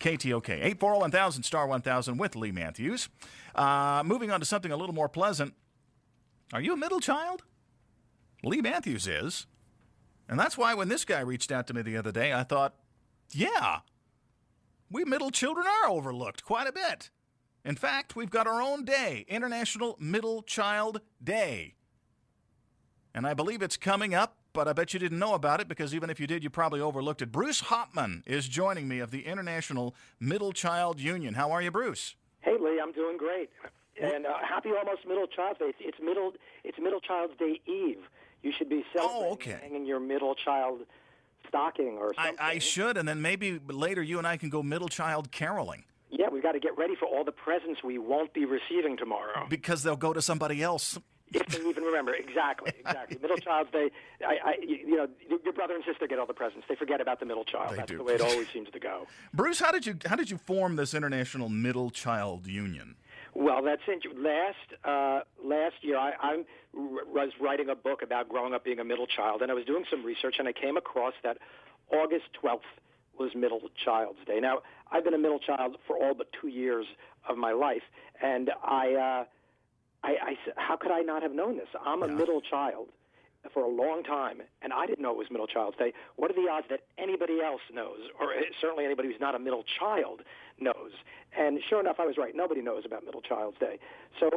KTOK, 840-1000, star 1000 with Lee Matthews. Moving on to something a little more pleasant. Are you a middle child? Lee Matthews is. And that's why when this guy reached out to me the other day, I thought, yeah, we middle children are overlooked quite a bit. In fact, we've got our own day, International Middle Child Day. And I believe it's coming up, but I bet you didn't know about it because even if you did, you probably overlooked it. Bruce Hopman is joining me of the International Middle Child Union. How are you, Bruce? Hey, Lee, I'm doing great. And happy almost Middle Child's Day. It's Middle Child's Day Eve. You should be celebrating hanging your middle child stocking or something. I should, and then maybe later you and I can go middle child caroling. Yeah, we've got to get ready for all the presents we won't be receiving tomorrow. Because they'll go to somebody else. If they even remember. Exactly. Middle Child's Day, your brother and sister get all the presents. They forget about the middle child. That's the way it always seems to go. Bruce, how did you form this International Middle Child Union? Well, that's interesting. Last year, I was writing a book about growing up being a middle child, and I was doing some research, and I came across that August 12th was Middle Child's Day. Now, I've been a middle child for all but 2 years of my life, and I how could I not have known this? I'm a middle child for a long time, and I didn't know it was Middle Child's Day. What are the odds that anybody else knows, or certainly anybody who's not a middle child knows? And sure enough, I was right. Nobody knows about Middle Child's Day. So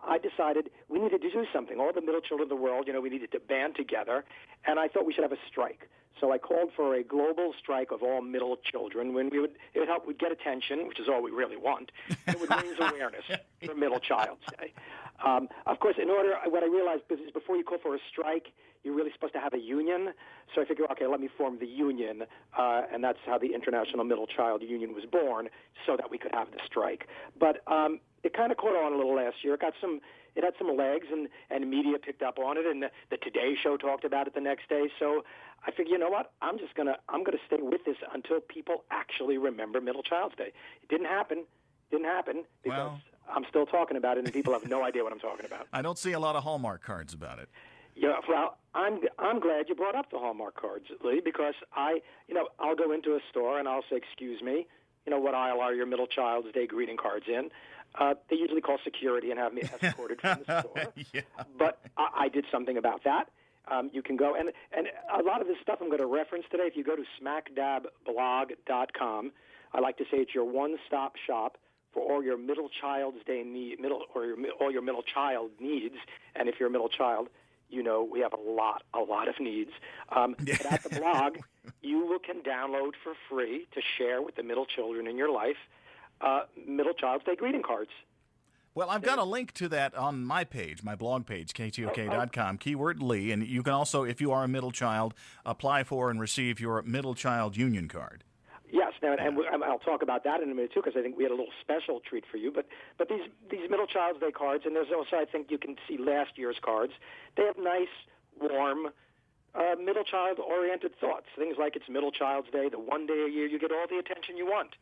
I decided we needed to do something. All the middle children of the world, we needed to band together, and I thought we should have a strike. So I called for a global strike of all middle children. When we'd get attention, which is all we really want. It would raise awareness for Middle Child's Day. Of course, what I realized is before you call for a strike, you're really supposed to have a union. So I figured, okay, let me form the union, and that's how the International Middle Child Union was born, so that we could have the strike. But it kind of caught on a little last year. It had some legs, and media picked up on it, and the Today Show talked about it the next day. So I figured, you know what? I'm gonna stay with this until people actually remember Middle Child's Day. It didn't happen because I'm still talking about it, and people have no idea what I'm talking about. I don't see a lot of Hallmark cards about it. Yeah, well, I'm glad you brought up the Hallmark cards, Lee, because I'll go into a store and I'll say, "Excuse me, what aisle are your Middle Child's Day greeting cards in?" They usually call security and have me escorted from the store. Yeah. But I did something about that. You can go, and a lot of this stuff I'm going to reference today, if you go to smackdabblog.com, I like to say it's your one-stop shop for all your Middle Child's Day all your middle child needs. And if you're a middle child, we have a lot of needs. But at the blog, you can download for free to share with the middle children in your life Middle Child's Day greeting cards. Well, I've got a link to that on my page, my blog page, KTOK.com, keyword Lee. And you can also, if you are a middle child, apply for and receive your Middle Child Union card. Yes, now, and I'll talk about that in a minute, too, because I think we had a little special treat for you. But these Middle Child's Day cards, and there's also, I think you can see last year's cards, they have nice, warm, middle child-oriented thoughts. Things like it's Middle Child's Day, the one day a year you get all the attention you want.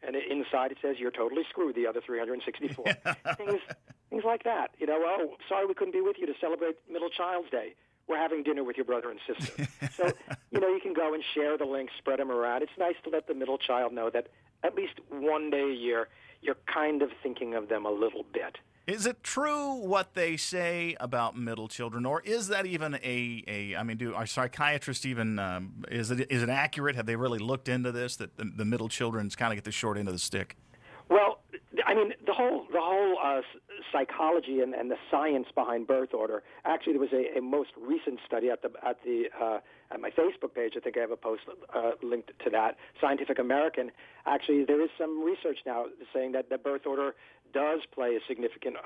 And inside it says, you're totally screwed the other 364. Things like that. Oh, sorry we couldn't be with you to celebrate Middle Child's Day. We're having dinner with your brother and sister. So, you can go and share the links, spread them around. It's nice to let the middle child know that at least one day a year, you're kind of thinking of them a little bit. Is it true what they say about middle children, or is that even do our psychiatrists even, is it accurate? Have they really looked into this, that the middle children kind of get the short end of the stick? Well, the whole psychology and the science behind birth order. Actually, there was a most recent study at my Facebook page. I think I have a post linked to that. Scientific American. Actually, there is some research now saying that the birth order does play a significant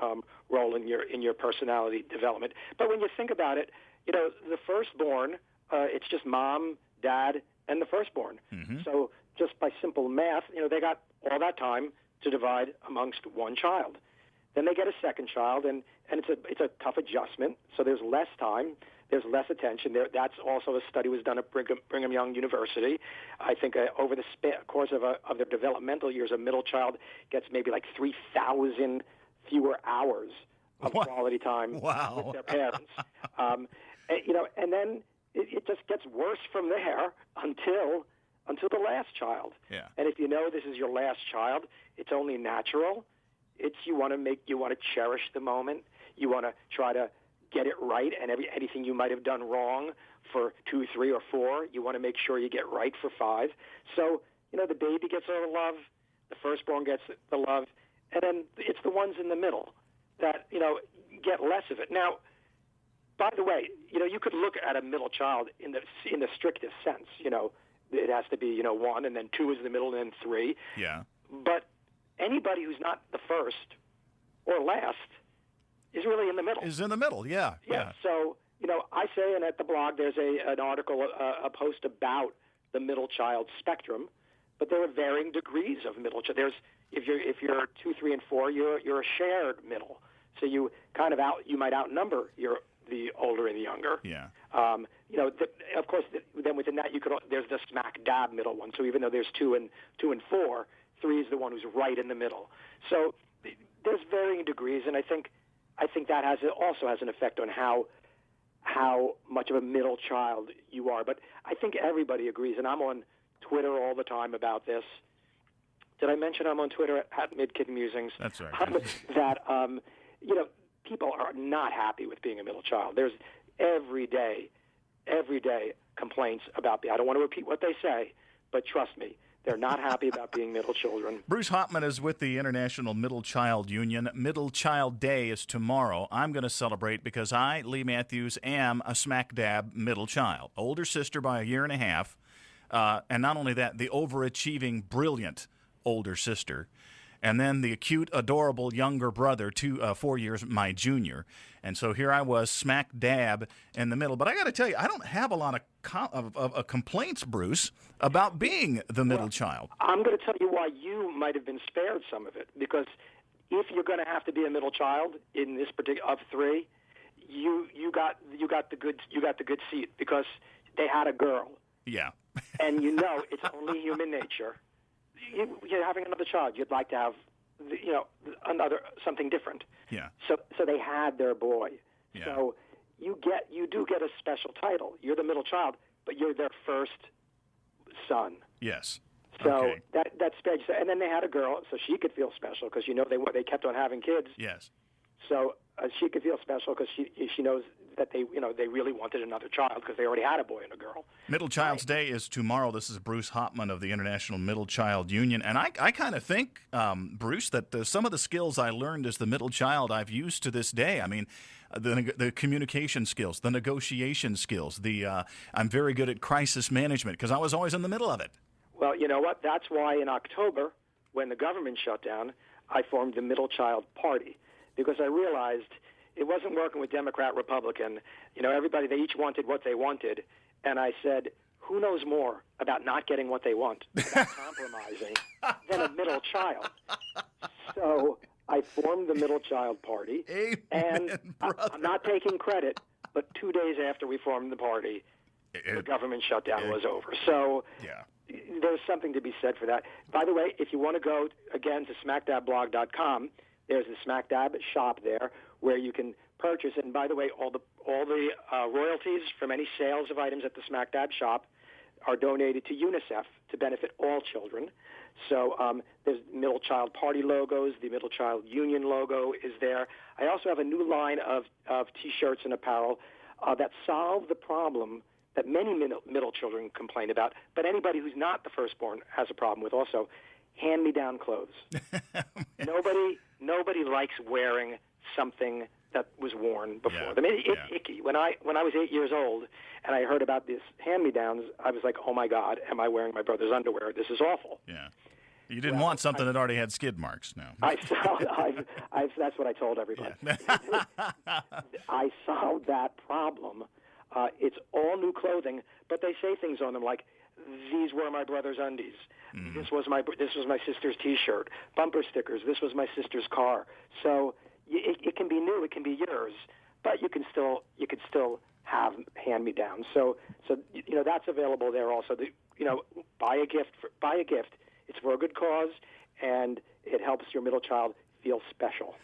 role in your personality development. But when you think about it, the firstborn, it's just mom, dad, and the firstborn. Mm-hmm. So just by simple math, they got all that time to divide amongst one child. Then they get a second child, and it's a tough adjustment. So there's less time, there's less attention. That's also a study was done at Brigham Young University. I think over the course of their developmental years, a middle child gets maybe like 3,000 fewer hours of quality time with their parents. And then it just gets worse from there until until the last child. Yeah. And if you know this is your last child, it's only natural. You want to cherish the moment. You want to try to get it right, and anything you might have done wrong for 2, 3, or 4, you want to make sure you get right for 5. So, the baby gets all the love, the firstborn gets the love, and then it's the ones in the middle that, get less of it. Now, by the way, you could look at a middle child in the strictest sense. It has to be, 1, and then 2 is the middle, and then 3. Yeah. But anybody who's not the first or last is really in the middle. Is in the middle, yeah. So, I say, and at the blog there's an article, a post about the middle child spectrum, but there are varying degrees of middle child. If you're 2, 3, and 4, you're a shared middle. So you you might outnumber the older and the younger. Yeah. Of course, then within that there's the smack dab middle one. So even though there's 2 and 4, 3 is the one who's right in the middle. So there's varying degrees, and I think that also has an effect on how much of a middle child you are. But I think everybody agrees, and I'm on Twitter all the time about this. Did I mention I'm on Twitter at MidKid Musings? That's right. That people are not happy with being a middle child. There's every day complaints about I don't want to repeat what they say, but trust me, they're not happy about being middle children. Bruce Hopman is with the International Middle Child Union. Middle Child Day is tomorrow. I'm going to celebrate because I, Lee Matthews, am a smack dab middle child. Older sister by a year and a half. And not only that, the overachieving, brilliant older sister. And then the cute, adorable younger brother, 4 years my junior. And so here I was, smack dab in the middle. But I got to tell you, I don't have a lot of complaints, Bruce, about being the middle child. I'm going to tell you why you might have been spared some of it. Because if you're going to have to be a middle child in this particular of 3, you got the good seat because they had a girl. Yeah. And it's only human nature. You're having another child. You'd like to have, something different. Yeah. So they had their boy. Yeah. So you do get a special title. You're the middle child, but you're their first son. Yes. So okay. that's special. And then they had a girl, so she could feel special because they kept on having kids. Yes. So she could feel special because she knows that they really wanted another child because they already had a boy and a girl. Middle Child's Day is tomorrow. This is Bruce Hopman of the International Middle Child Union. And I kind of think, Bruce, that some of the skills I learned as the middle child I've used to this day. I mean, the communication skills, the negotiation skills, I'm very good at crisis management because I was always in the middle of it. Well, you know what? That's why in October, when the government shut down, I formed the Middle Child Party because I realized it wasn't working with Democrat, Republican. Everybody, they each wanted what they wanted. And I said, who knows more about not getting what they want, about compromising, than a middle child? So I formed the Middle Child Party. Amen, and I'm not taking credit, but 2 days after we formed the party, the government shutdown was over. So there's something to be said for that. By the way, if you want to go, again, to smackdabblog.com, there's the Smack Dab shop there where you can purchase. And by the way, all the royalties from any sales of items at the Smack Dab shop are donated to UNICEF to benefit all children. So there's Middle Child Party logos. The Middle Child Union logo is there. I also have a new line of T-shirts and apparel that solve the problem that many middle children complain about, but anybody who's not the firstborn has a problem with also. Hand-me-down clothes. Nobody likes wearing something that was worn before. Yeah. I mean, it's icky. When I was 8 years old and I heard about this hand-me-downs, I was like, oh my God, am I wearing my brother's underwear? This is awful. Yeah. You didn't want something that already had skid marks. No. That's what I told everybody. Yeah. I solved that problem. It's all new clothing, but they say things on them like, these were my brother's undies. Mm. This was my sister's T-shirt. Bumper stickers. This was my sister's car. So it can be new. It can be yours, but you could still have hand-me-downs. So that's available there also. Buy a gift. It's for a good cause, and it helps your middle child feel special.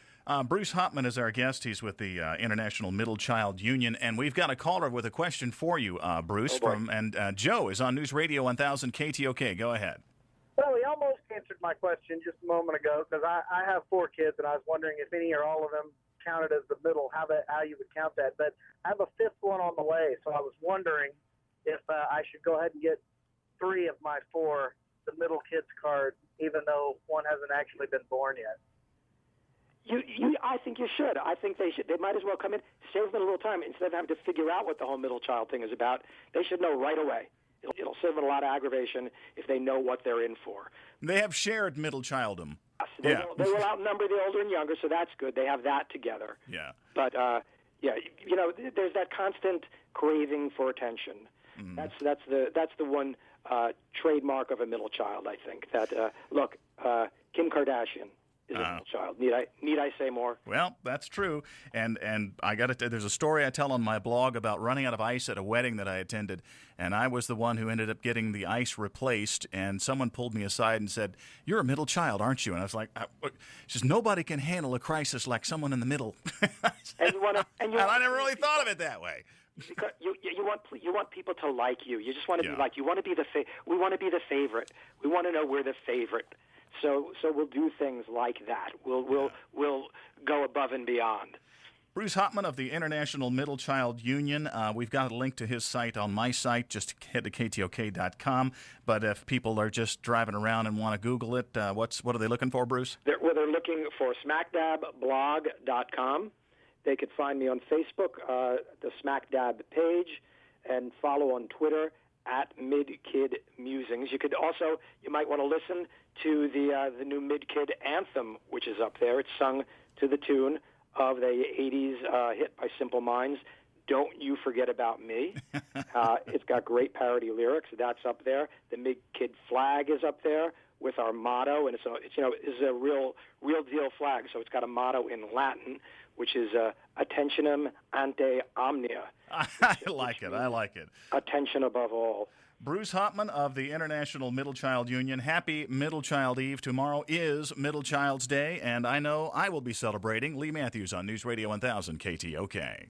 Bruce Hopman is our guest. He's with the International Middle Child Union, and we've got a caller with a question for you, Bruce. Joe is on News Radio 1000 KTOK. Go ahead. Well, he almost answered my question just a moment ago because I have 4 kids, and I was wondering if any or all of them counted as the middle, how you would count that. But I have a 5th one on the way, so I was wondering if I should go ahead and get 3 of my 4 the middle kids card, even though one hasn't actually been born yet. I think you should. I think they should. They might as well come in, save them a little time instead of having to figure out what the whole middle child thing is about. They should know right away. It'll save them a lot of aggravation if they know what they're in for. They have shared middle childom. Yes, they will outnumber the older and younger, so that's good. They have that together. Yeah. But there's that constant craving for attention. Mm. That's the one trademark of a middle child, I think. That Kim Kardashian is a middle child. Need I say more? Well, that's true. And I got to. There's a story I tell on my blog about running out of ice at a wedding that I attended, and I was the one who ended up getting the ice replaced. And someone pulled me aside and said, "You're a middle child, aren't you?" And I was like, "She says nobody can handle a crisis like someone in the middle." And I never really thought of it that way. Because you want people to like you. You just want to be liked. You want to be we want to be the favorite. We want to know we're the favorite. So we'll do things like that. We'll go above and beyond. Bruce Hopman of the International Middle Child Union. We've got a link to his site on my site. Just head to KTOK.com. But if people are just driving around and want to Google it, what are they looking for, Bruce? They're looking for smackdabblog.com. They could find me on Facebook, the SmackDab page, and follow on Twitter @MidKid Musings. You might want to listen to the new MidKid anthem, which is up there. It's sung to the tune of the 80s hit by Simple Minds, "Don't You Forget About Me." It's got great parody lyrics. That's up there. The MidKid flag is up there with our motto, and it's a real deal flag. So it's got a motto in Latin, which is attentionem ante omnia. I like it. Attention above all. Bruce Hopman of the International Middle Child Union. Happy Middle Child Eve. Tomorrow is Middle Child's Day, and I know I will be celebrating. Lee Matthews on News Radio 1000 KTOK.